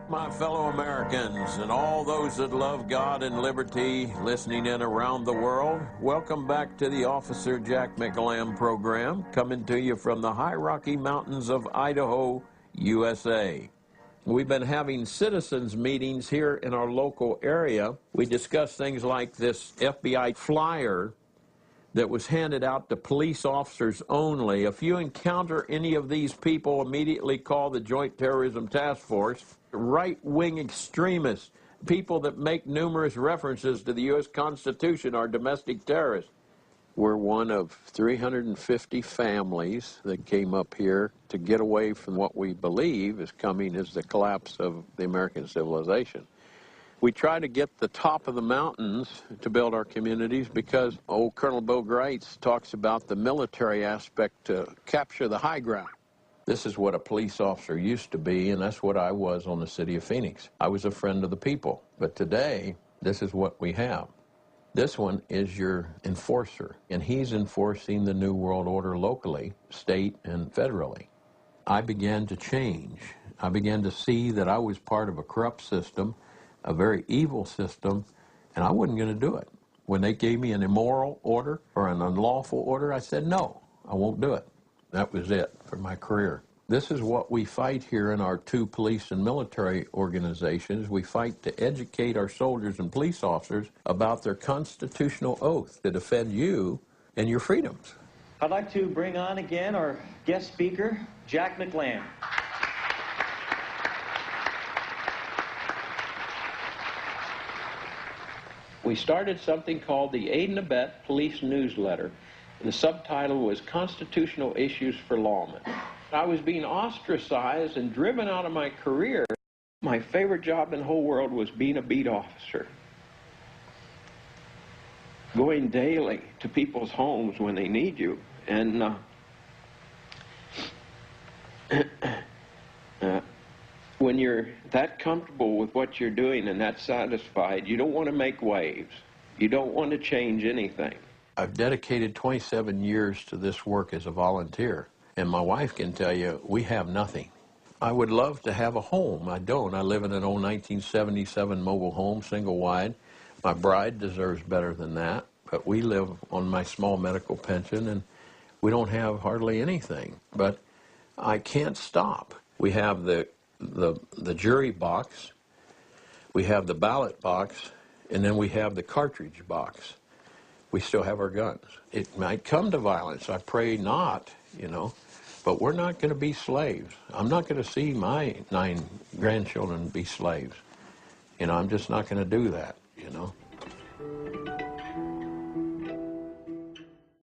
My fellow Americans and all those that love God and liberty listening in around the world, welcome back to the Officer Jack McLam program, coming to you from the high Rocky Mountains of Idaho, USA. We've been having citizens meetings here in our local area. We discuss things like this FBI flyer that was handed out to police officers only. If you encounter any of these people, immediately call the Joint Terrorism Task Force. Right-wing extremists, people that make numerous references to the U.S. Constitution, are domestic terrorists. We're one of 350 families that came up here to get away from what we believe is coming as the collapse of the American civilization. We try to get the top of the mountains to build our communities because old Colonel Bill Greitz talks about the military aspect to capture the high ground. This is what a police officer used to be, and that's what I was on the city of Phoenix. I was a friend of the people. But today, this is what we have. This one is your enforcer, and he's enforcing the New World Order locally, state, and federally. I began to change. I began to see that I was part of a corrupt system, a very evil system, and I wasn't going to do it. When they gave me an immoral order or an unlawful order, I said, no, I won't do it. That was it for my career. This is what we fight here in our two police and military organizations. We fight to educate our soldiers and police officers about their constitutional oath to defend you and your freedoms. I'd like to bring on again our guest speaker, Jack McLam. We started something called the Aid and Abet Police Newsletter, and the subtitle was Constitutional Issues for Lawmen. I was being ostracized and driven out of my career. My favorite job in the whole world was being a beat officer. Going daily to people's homes when they need you. And when you're that comfortable with what you're doing and that satisfied, you don't want to make waves. You don't want to change anything. I've dedicated 27 years to this work as a volunteer, and my wife can tell you, we have nothing. I would love to have a home. I don't. I live in an old 1977 mobile home, single wide. My bride deserves better than that, but we live on my small medical pension, and we don't have hardly anything. But I can't stop. We have the jury box, we have the ballot box, and then we have the cartridge box. We still have our guns. It might come to violence. I pray not, but we're not going to be slaves. I'm not going to see my 9 grandchildren be slaves. I'm just not going to do that,